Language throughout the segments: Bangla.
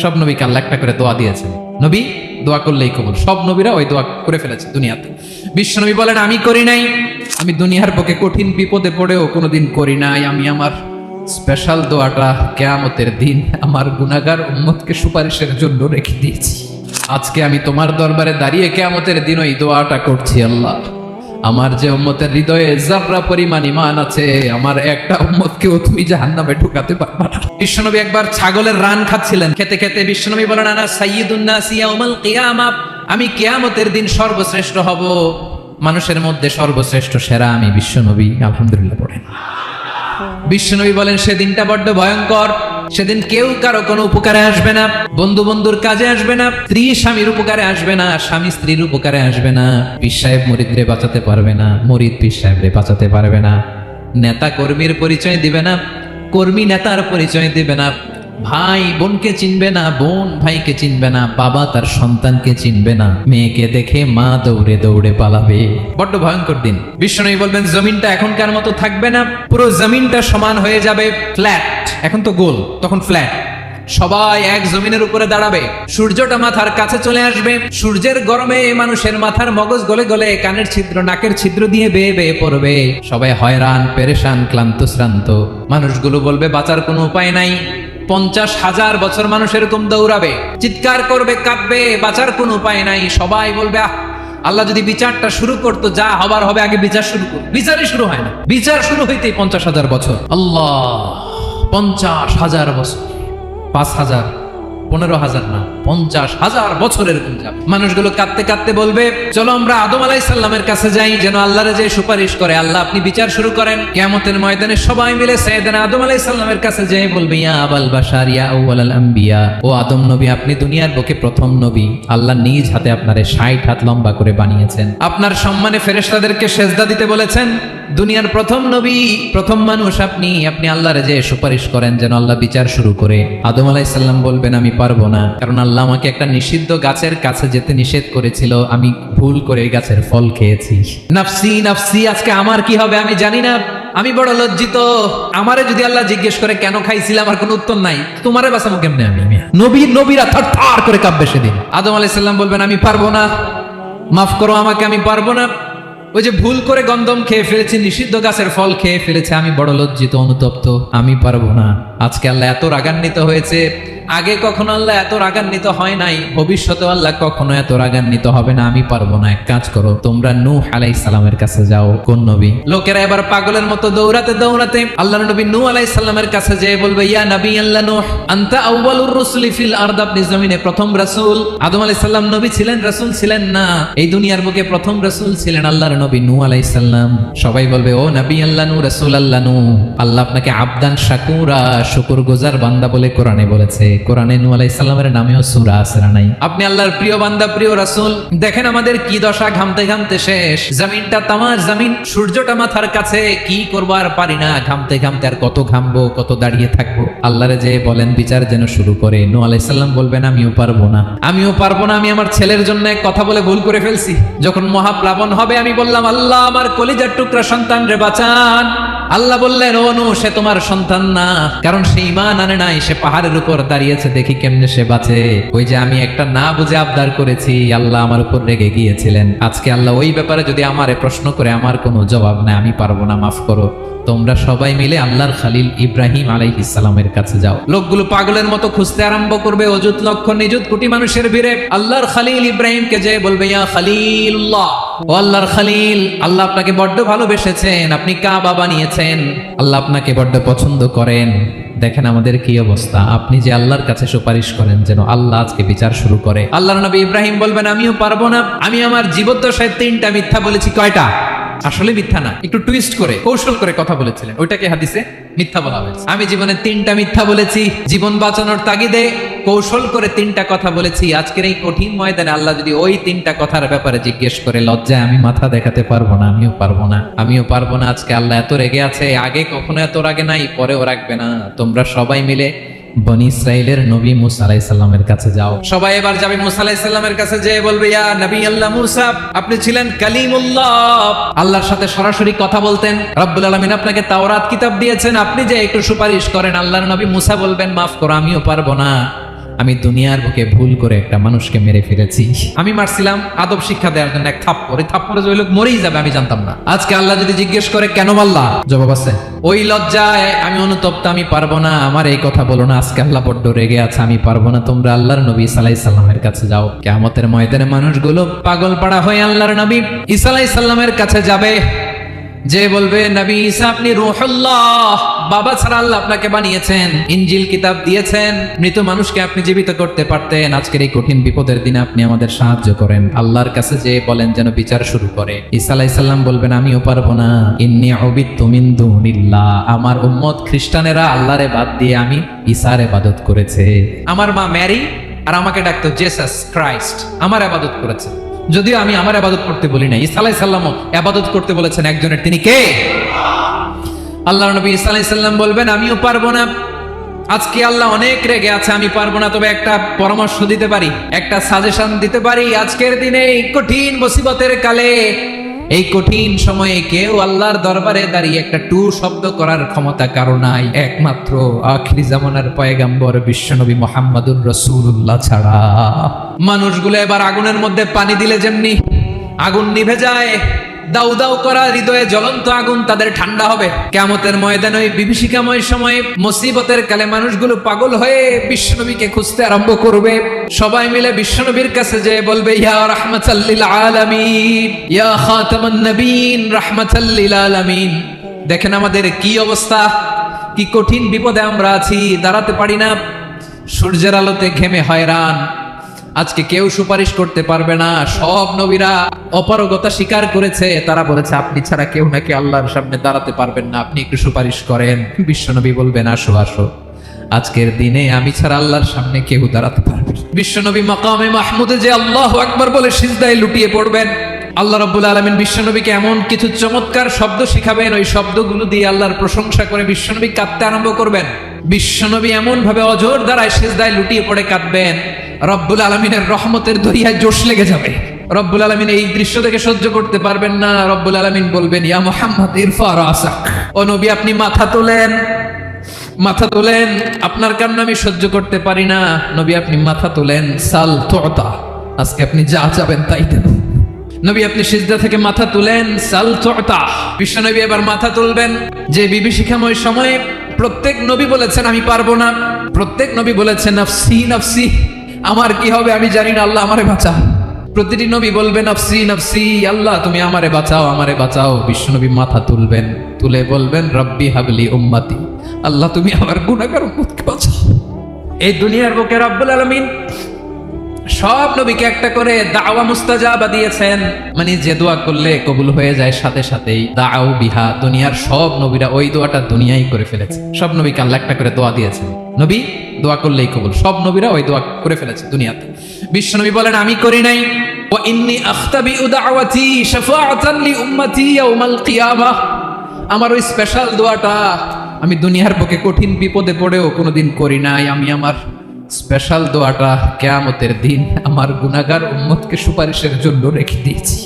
সব নবীকে আল্লাহ একটা করে দোয়া দিয়েছেন, নবী দোয়া করলেই কবুল। সব নবীরা ওই দোয়া করে ফেলেছে দুনিয়াতে। বিশ্বনবী বলেন আমি করি নাই, আমি দুনিয়ার পক্ষে কঠিন বিপদে পড়েও কোনোদিন করি নাই। আমি আমার স্পেশাল দোয়াটা কিয়ামতের দিন আমার গুনাহগার উম্মতকে সুপারিশের জন্য রেখে দিয়েছি। আজকে আমি তোমার দরবারে দাঁড়িয়ে কিয়ামতের দিন ওই দোয়াটা করছি, আল্লাহ আমার যে উম্মতের হৃদয়ে যাররা পরিমাণ ঈমান আছে, আমার একটা উম্মতকেও তুমি জাহান্নামে ঢুকাতে পারবা না। বিশ্বনবী একবার ছাগলের রান খাচ্ছিলেন, খেতে খেতে বিশ্বনবী বলেন আনা সাইয়্যিদুন নাসি ইয়াউমাল কিয়ামাহ, আমি কিয়ামতের দিন সর্বশ্রেষ্ঠ হব, মানুষের মধ্যে সর্বশ্রেষ্ঠ সেরা আমি বিশ্বনবী। আলহামদুলিল্লাহ পড়েন। বিশ্বনবী বলেন সেদিনটা বড্ড ভয়ঙ্কর, সেদিন কেউ কারো কোনো উপকারে আসবে না, বন্ধু বন্ধুর কাজে আসবে না, স্ত্রী স্বামীর উপকারে আসবে না, স্বামী স্ত্রীর উপকারে আসবে না, পীর সাহেব মুরিদরে বাঁচাতে পারবে না, মুরিদ পীর সাহেবরে বাঁচাতে পারবে না, নেতা কর্মীর পরিচয় দিবে না, কর্মী নেতার পরিচয় দিবে না, ভাই বোনকে চিনবে না, বোন ভাইকে চিনবে না, বাবা তার সন্তানকে চিনবে না, মেয়েকে দেখে মা দৌড়ে দৌড়ে পালাবে। বড্ড ভয়ঙ্কর দিন। বিশ্বনবী বলবেন জমিনটা এখনকার মতো থাকবে না, পুরো জমিনটা সমান হয়ে যাবে, ফ্ল্যাট। এখন তো গোল, তখন ফ্ল্যাট। সবাই এক জমিনের উপরে দাঁড়াবে, সূর্যটা মাথার কাছে চলে আসবে, সূর্যের গরমে মানুষের মাথার মগজ গলে গলে কানের ছিদ্র নাকের ছিদ্র দিয়ে বেয়ে বেয়ে পড়বে। সবাই হয়রান পেরেশান ক্লান্ত শ্রান্ত। মানুষগুলো বলবে বাঁচার কোনো উপায় নাই। 50,000 বছর মানুষ এরকম দৌড়াবে, চিৎকার করবে, কাঁদবে, বাঁচার কোনো উপায় নাই। সবাই বলবে আহ, আল্লাহ যদি বিচারটা শুরু করতো, যা হবার হবে, আগে বিচার শুরু করো। বিচারই শুরু হয় না, বিচার শুরু হইতেই 50,000 বছর। আল্লাহ, 50,000 বছর, 5,000, 15,000 না, 50,000 বছর এরকম যাবে। মানুষগুলো কাঁদতে কাঁদতে বলবে চলো আমরা আদম আলাইহিস সালামের কাছে যাই, যেন আল্লাহরে যে সুপারিশ করে, আল্লাহ আপনি বিচার শুরু করেন। কিয়ামতের ময়দানে সবাই মিলে সাইয়েদনা আদম আলাইহিস সালামের কাছে যেয়ে বলবে ইয়া আবাল বাশার ইয়া আউয়ালাল আম্বিয়া, ও আদম নবী আপনি দুনিয়ার বুকে প্রথম নবী, আল্লাহ নিজ হাতে আপনারে 60 হাত লম্বা করে বানিয়েছেন, আপনার সম্মানে ফেরেশতাদেরকে সেজদা দিতে বলেছেন, দুনিয়ার প্রথম নবী প্রথম মানুষ আপনি, আপনি আল্লাহরে যে সুপারিশ করেন যেন আল্লাহ বিচার শুরু করে। আদম আলাইহিস সালাম বলবেন আমি পারবো না, কারণ আল্লাহ আমাকে একটা নিষিদ্ধ গাছের কাছে যেতে নিষেধ করেছিল, আমি ভুল করে এই গাছের ফল খেয়েছি। নাফসি নাফসি, আজকে আমার কি হবে আমি জানি না, আমি বড় লজ্জিত। আমারে যদি আল্লাহ জিজ্ঞেস করে কেন খাইছিলাম, আমার কোনো উত্তর নাই, তোমারে বাঁচাবো কেমনে আমি? নবীরা থার করে কাঁপবে সেদিন। আদম আলাইহিস সালাম বলবেন আমি পারবো না, মাফ করো আমাকে, আমি পারবো না। ওই যে ভুল করে গন্ধম খেয়ে ফেলেছি, নিষিদ্ধ গাছের ফল খেয়ে ফেলেছে, আমি বড় লজ্জিত অনুতপ্ত, আমি পারবো না। আজকে আল্লাহ এত রাগান্বিত হয়েছে, আগে কখনো আল্লাহ এত রাগান্বিত হয় নাই, ভবিষ্যতে আল্লাহ কখনো এত রাগান্বিত হবে না। আমি পারবো না, এক কাজ করো, তোমরা নূহ আলাইহিস সালামের কাছে যাও। কোন নবী? লোকেরা এবার পাগলের মতো দৌড়াতে দৌড়াতে আল্লাহর নবী নূহ আলাইহিস সালামের কাছে যেয়ে বলবে ইয়া নবী আল্লাহ নূহ আনতা আউয়ালুর রাসূলি ফিল আরদ, আপনি জমিনে প্রথম রাসূল। আদম আলাইহিস সালাম নবী ছিলেন, রাসূল ছিলেন না, এই দুনিয়ার বুকে প্রথম রাসূল ছিলেন আল্লাহর নবী নূহ আলাইহিস সালাম। সবাই বলবে ও নবী আল্লাহ নূহ, রাসূল আল্লাহ নূহ, আল্লাহ আপনাকে আবদান শাকুরা, শুকরগুজার বান্দা বলে কোরআনে বলেছে। কোরআনে নূহ আলাইহিস সালামের নামেও সূরা আছে না নাই? আপনি আল্লাহর প্রিয় বান্দা, প্রিয় রাসূল। দেখেন আমাদের কি দশা, ঘামতে ঘামতে শেষ, জমিনটা তামার জমিন, সূর্যটা মাথার কাছে, কি করবো আর পারি না, ঘামতে ঘামতে আর কত ঘামবো, কত দাঁড়িয়ে থাকবো। আল্লাহরে যে বলেন বিচার যেন শুরু করে। নূহ আলাইহিস সালাম বলবেন আমিও পারবো না, আমিও পারবো না, আমি আমার ছেলের জন্য এক কথা বলে ভুল করে ফেলছি। যখন মহাপ্লাবন হবে আমি বললাম আল্লাহ আমার কলিজার টুকরা সন্তান রে বাঁচান। আল্লাহ বললেন ও নূহ সে তোমার সন্তান না, কারণ সে ঈমান আনে নাই, সে পাহাড়ের উপর দাঁড়িয়েছে, দেখি কেমনে সে বাঁচে। ওই যে আমি একটা না বুঝে আবদার করেছি, আল্লাহ আমার উপর রেগে গিয়েছিলেন। আজকে আল্লাহ ওই ব্যাপারে যদি আমারে প্রশ্ন করে, আমার কোনো জবাব নাই, আমি পারবো না, মাফ করো। তোমরা সবাই মিলে আল্লাহর খালিল ইব্রাহিম আলাইহিস সালামের কাছে যাও। লোকগুলো পাগলের মতো খুঁজতে আরম্ভ করবে, অযুত লক্ষ নিযুত কোটি মানুষের ভিড়ে আল্লাহর খালিল ইব্রাহিমকে যে বলবে ইয়া খালিলুল্লাহ, ও আল্লাহর খালিল, আল্লাহ আপনাকে বড্ড ভালোবেসেছেন, আপনি কাবা বানিয়েছেন, আল্লাহ আপনাকে বড্ড পছন্দ করেন। দেখেন আমাদের কি অবস্থা, আপনি যে আল্লাহর কাছে সুপারিশ করেন যেন আল্লাহ আজকে বিচার শুরু করে। আল্লাহর নবী ইব্রাহিম বলবেন আমিও পারবো না, আমি আমার জীবদ্দশায় 3টা মিথ্যা বলেছি। কয়টা? আসলে মিথ্যা না, একটু টুইস্ট করে কৌশল করে কথা বলেছিলেন, ওইটাকে হাদিসে মিথ্যা বলা হয়েছে। আমি জীবনে 3টা মিথ্যা বলেছি, জীবন বাঁচানোর তাগিদে কৌশল করে 3টা কথা বলেছি। আজকের এই কঠিন ময়দানে আল্লাহ যদি ওই 3টা কথার ব্যাপারে জিজ্ঞেস করে, লজ্জায় আমি মাথা দেখাতে পারবো না, আমিও পারবো না, আমিও পারবো না। আজকে আল্লাহ এত রেগে আছে, আগে কখনো এত রাগে নাই, পরেও রাখবে না। তোমরা সবাই মিলে বনি ইসরাইলের নবী মুসা আলাইহিস সালামের কাছে যাও। সবাই এবার যাবে মুসা আলাইহিস সালামের কাছে, যেয়ে বলবে ইয়া নবী আল্লাহ মুসা, আপনি ছিলেন কালিমুল্লাহ, আল্লাহর সাথে সরাসরি কথা বলতেন, রব্বুল আলামিন আপনাকে তাওরাত কিতাব দিয়েছেন, আপনি যে একটু সুপারিশ করেন। আল্লাহর নবী মুসা বলবেন মাফ করো, আমিও পারবো না, আমি দুনিয়ার বুকে ভুল করে একটা মানুষকে মেরে ফেলেছি। আমি মারছিলাম আদব শিক্ষা দেওয়ার জন্য এক থাপ্পড়, থাপ্পড়ে যে লোক মরেই যাবে আমি জানতাম না। আজকে আল্লাহ যদি জিজ্ঞেস করে কেন মারলা, জবাব আছে। ওই লজ্জায় আমি অনুতপ্ত, আমি পারবো না, আমার এই কথা বলো না। আজকে আল্লাহ বড্ড রেগে আছে, আমি পারবো না। তোমরা আল্লাহর নবী ঈসা আলাইহিস সালামের কাছে যাও। কিয়ামতের ময়দানে মানুষগুলো পাগল পাড়া হয়ে আল্লাহর নবী ঈসা আলাইহিস সালামের কাছে যাবে, যে বলবে নবী ঈসা আপনি রূহুল্লাহ, বাবা ছাড়া আল্লাহ আপনাকে বানিয়েছেন, ইনজিল কিতাব দিয়েছেন, মৃত মানুষকে আপনি জীবিত করতে পারতেন। আজকের এই কঠিন বিপদের দিনে আপনি আমাদের সাহায্য করেন। আল্লাহর কাছে যে বলেন যেন বিচার শুরু করে। ঈসা আলাইহিস সালাম বলবেন আমি পারবো না। ইন্নী উবিদতু মিন দুনিল্লাহ, আমার উম্মত খ্রিস্টানেরা আল্লাহরে বাদ দিয়ে আমি ঈসার ইবাদত করেছে। আমার মা মেরি আর আমাকে ডাকতো জেসাস ক্রাইস্ট, আমার ইবাদত করেছে। যদিও আমি আমার ইবাদত করতে বলি না, ঈসা আলাইহিস সালামও ইবাদত করতে বলেছেন একজনের, তিনি কে? আল্লাহর নবী ঈসা আলাইহিস সালাম বলবেন আমিও পারবো না। আজকে আল্লাহ অনেক রেগে আছে, আমি পারবো না। তবে একটা পরামর্শ দিতে পারি, একটা সাজেশন দিতে পারি। আজকের দিনে এই কঠিন মুসিবতের কালে, এই কঠিন সময়ে কেউ আল্লাহর দরবারে দাঁড়িয়ে একটা টু শব্দ করার ক্ষমতা কারো নাই, একমাত্র আখিরি জামানার পয়গম্বর বিশ্বনবী মুহাম্মদুর রাসূলুল্লাহ ছাড়া। মানুষগুলো এবার আগুনের মধ্যে পানি দিলে যেমনি আগুন নিভে যায়, দাউ দাউ করা হৃদয়ে জ্বলন্ত আগুন তাদের ঠান্ডা হবে। কিয়ামতের ময়দানে ওই বিভীষিকাময় সময়ে মুসিবতের কালে মানুষগুলো পাগল হয়ে বিশ্বনবীকে খুঁজতে আরম্ভ করবে। সবাই মিলে বিশ্বনবীর কাছে যেয়ে বলবে ইয়া রাহমাতাল লিল আলামিন, ইয়া খাতামান নবীন রাহমাতাল লিল আলামিন। দেখেন আমাদের কি অবস্থা, কি কঠিন বিপদে আমরা আছি, দাঁড়াতে পারি না, সূর্যের আলোতে ঘেমে হয়রান। আজকে কেউ সুপারিশ করতে পারবে না। সব নবীরা অপারগতা স্বীকার করেছে, তারা বলেছে আপনি ছাড়া কেউ নাকি আল্লাহর সামনে দাঁড়াতে পারবেন না, আপনি একটু সুপারিশ করেন। বিশ্বনবী বলবেন আসো আসো, আজকের দিনে আমি ছাড়া আল্লাহর সামনে কেউ দাঁড়াতে পারবে না। বিশ্বনবী মাকামে মাহমুদে যে আল্লাহু আকবার বলে সিজদায় লুটিয়ে পড়বেন। আল্লাহ রাব্বুল আলামিন বিশ্বনবীকে এমন কিছু চমৎকার শব্দ শিখাবেন, ওই শব্দগুলো দিয়ে আল্লাহর প্রশংসা করে বিশ্বনবী কাঁদতে আরম্ভ করবেন। বিশ্বনবী এমন ভাবে অজর দ্বারায় সিজদায় লুটিয়ে পড়ে কাঁদবেন, রব্বুল আলামিনের রহমতের দরিয়ায় জোশ লেগে যাবে। রব্বুল আলামিন এই দৃশ্য থেকে সহ্য করতে পারবেন না। রব্বুল আলামিন বলবেন ইয়া মুহাম্মদ ইরফা রাসাক, ও নবী আপনি মাথা তোলেন, মাথা তোলেন, আপনার কান্না আমি সহ্য করতে পারি না। নবী আপনি মাথা তোলেন, সাল তুতা, আজকে আপনি যা চাবেন তাই দেব। নবী আপনি সিজদা থেকে মাথা তুলেন, সাল তুতা। বিশ্বনবী এবার মাথা তুলবেন। যে বিভীষিকাময় সময়ে প্রত্যেক নবী বলেছেন আমি পারবো না, প্রত্যেক নবী বলেছেন নাফসি নাফসি, আমার কি হবে আমি জানি না, আল্লাহ আমারে বাঁচাও। প্রতিটি নবী বলবেন নাফসি নাফসি, আল্লাহ তুমি আমারে বাঁচাও, আমারে বাঁচাও। বিশ্বনবী মাথা তুলবেন, তুলে বলবেন রব্বি হাবলি উম্মতি, আল্লাহ তুমি আমার গুনাহগার উম্মতকে বাঁচাও। এই দুনিয়ার বুকে রব্বুল আলামিন সব নবীকে একটা করে দাওয়া মুস্তাজাবা দিয়েছেন, মানে যে দোয়া করলে কবুল হয়ে যায় সাথে সাথেই। দাও বিহা, দুনিয়ার সব নবীরা ওই দোয়াটা দুনিয়ায় করে ফেলেছে। সব নবীকে আল্লাহ একটা করে দোয়া দিয়েছেন, নবী দোয়া করলেই কবুল। সব নবীরা ওই দোয়া করে ফেলেছে দুনিয়াতে। বিশ্বনবী বলেন আমি করি নাই। ওয়া ইন্নী আখতাবিউ দাওয়াতি শাফাআতান লি উম্মতি ইয়াউমাল কিয়ামাহ, আমার ওই স্পেশাল দোয়াটা আমি দুনিয়ার বুকে কঠিন বিপদে পড়েও কোনোদিন করি নাই। আমি আমার স্পেশাল দোয়াটা কিয়ামতের দিন আমার গুনাহগার উম্মতকে সুপারিশের জন্য রেখে দিয়েছি।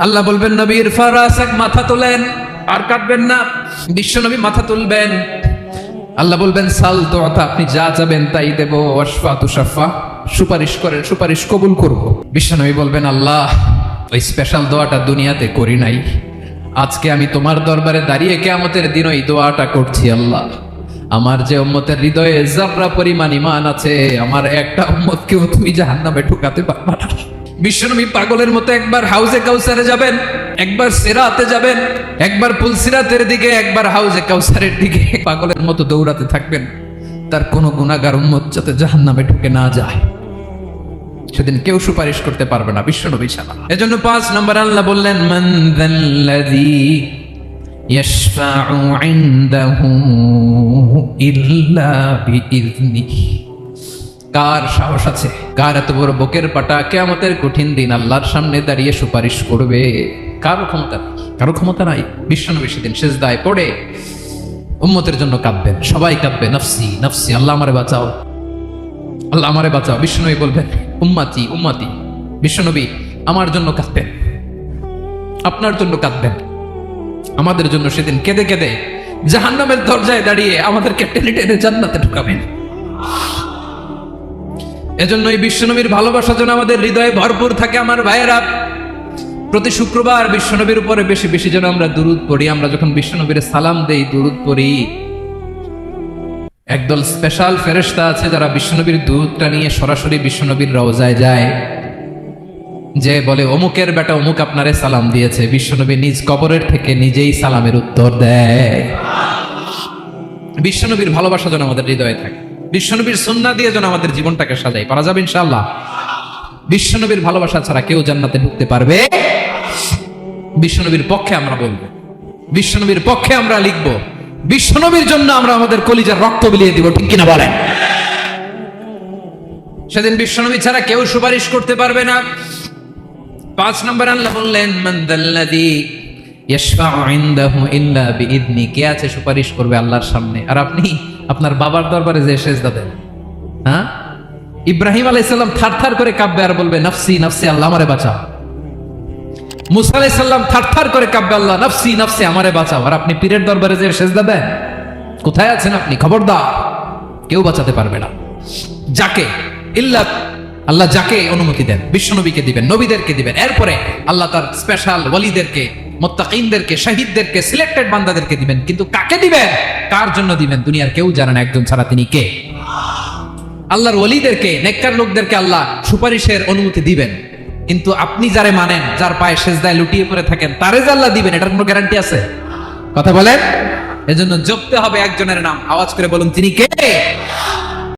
আল্লাহ বলবেন নবী ইরফা রাসাক, মাথা তোলেন, আর কাটবেন না। বিশ্বনবী মাথা তুলবেন, আল্লাহ বলবেন সাল তুতা, আপনি যা চাবেন তাই দেব। ওয়াশফা তুশাফা, সুপারিশ করেন, সুপারিশ কবুল করব। বিশ্বনবী বলবেন আল্লাহ ওই স্পেশাল দোয়াটা দুনিয়াতে করি নাই, আজকে আমি তোমার দরবারে দাঁড়িয়ে কিয়ামতের দিন ওই দোয়াটা করছি। আল্লাহ আমার যে উম্মতের হৃদয়ে যাররা পরিমাণ ঈমান আছে, আমার একটা উম্মতকেও তুমি জাহান্নামে ঢুকাতে পারবা না। বিশ্বনবী পাগলের মতো একবার হাউজে কাউসারে যাবেন, একবার সিরাতে যাবেন, একবার পুলসিরাতের দিকে, একবার হাউজে কাউসারের দিকে পাগলের মতো দৌড়াতে থাকবেন, তার কোনো গুনাহগার উম্মত যাতে জাহান্নামে ঢুকে না যায়। সেদিন কেউ সুপারিশ করতে পারবে না বিশ্বনবী ছাড়া। এজন্য 5 নম্বর আল্লাহ বললেন মান যাল্লাযী ইয়াশফাউ ইনদাহু ইল্লা বিইযনিহি, কার সাহস আছে, কার এত বড় বুকের পাটা কিয়ামতের কঠিন দিন আল্লাহর সামনে দাঁড়িয়ে সুপারিশ করবে? কারো ক্ষমতা নেই, কারো ক্ষমতা নাই। বিশ্বনবী সেদিন সিজদায় পড়ে উম্মতের জন্য কাঁদবেন, সবাই কাঁদবে নাফসি নাফসি, আল্লাহ আমারে বাঁচাও, আল্লাহ আমারে বাঁচাও। বিশ্বনবী বলবেন উম্মতি উম্মতি। বিশ্বনবী আমার জন্য কাঁদবেন, আপনার জন্য কাঁদবেন, আমাদের জন্য সেদিন কেঁদে কেঁদে জাহান্নামের দরজায় দাঁড়িয়ে আমাদেরকে টেনে টেনে জান্নাতে ঢুকাবেন। এজন্য এই বিশ্বনবীর ভালোবাসা যেন আমাদের হৃদয়ে ভরপুর থাকে। আমার ভাইয়েরা, প্রতি শুক্রবার বিশ্বনবীর উপরে বেশি বেশি যেন আমরা দুরূদ পড়ি। আমরা যখন বিশ্বনবীর সালাম দেই, দুরূদ পড়ি, একদল স্পেশাল ফেরেশতা আছে যারা বিশ্বনবীর দুরূদটা নিয়ে সরাসরি বিশ্বনবীর রওজায় যায়, যে বলে অমুকের বেটা অমুক আপনারে সালাম দিয়েছে। বিশ্বনবী নিজ কবরের থেকে নিজেই সালামের উত্তর দেয়। বিশ্বনবীর ভালোবাসা যেন আমাদের হৃদয়ে থাকে, বিশ্বনবীর সুন্নাহ দিয়ে যেন আমাদের জীবনটাকে সাজাই। পারা যাবে ইনশাআল্লাহ? বিশ্বনবীর ভালোবাসা ছাড়া কেউ জান্নাতে ঢুকতে পারবে? বিশ্বনবীর পক্ষে আমরা বলবো, বিশ্বনবীর পক্ষে আমরা লিখবো, বিশ্বনবীর জন্য আমরা আমাদের কলিজার রক্ত বিলিয়ে দিব, ঠিক কিনা বলেন? সেদিন বিশ্বনবী ছাড়া কেউ সুপারিশ করতে পারবে না। 5 নম্বর আল্লাহ বললেন, মান যাল্লাযী ইয়াশফাউ ইনদাহু ইল্লা বিইذনি, কে আছে সুপারিশ করবে আল্লাহর সামনে আর আপনি আপনার বাবার দরবারে যে সেজদা দেন? হ্যাঁ, ইব্রাহিম আলাইহিস সালাম থারথার করে কাঁপবে আর বলবে নাফসি নাফসি, আল্লাহ আমারে বাঁচাও। মুসা আলাইহিস সালাম থারথার করে কাঁপবে, আল্লাহ নাফসি নাফসি, আমারে বাঁচাও। আর আপনি পীরের দরবারে যে সেজদা দেন? কোথায় আছেন আপনি? খবরদার, কেউ বাঁচাতে পারবে না। যাকে ইল্লা, আল্লাহ যাকে অনুমতি দেন বিশ্বনবীকে দিবেন, নবীদেরকে দিবেন। এরপরে আল্লাহ তার স্পেশাল ওয়ালিদেরকে, মুত্তাকিনদেরকে, শহীদদেরকে, সিলেক্টেড বান্দাদেরকে দিবেন। কিন্তু কাকে দিবেন, কার জন্য দিবেন, দুনিয়ার কেউ জানে না একজন ছাড়া, তিনি কে? আল্লাহর ওয়ালিদেরকে, নেককার লোকদেরকে আল্লাহ সুপারিশের অনুমতি দিবেন। কিন্তু আপনি যারে মানেন, যার পায়ে সেজদায় লুটিয়ে পড়ে থাকেন, তারে যে আল্লাহ দিবেন, এটার কোনো গ্যারান্টি আছে? কথা বলেন। এজন্য জপতে হবে একজনের নাম, আওয়াজ করে বলুন, তিনি কে?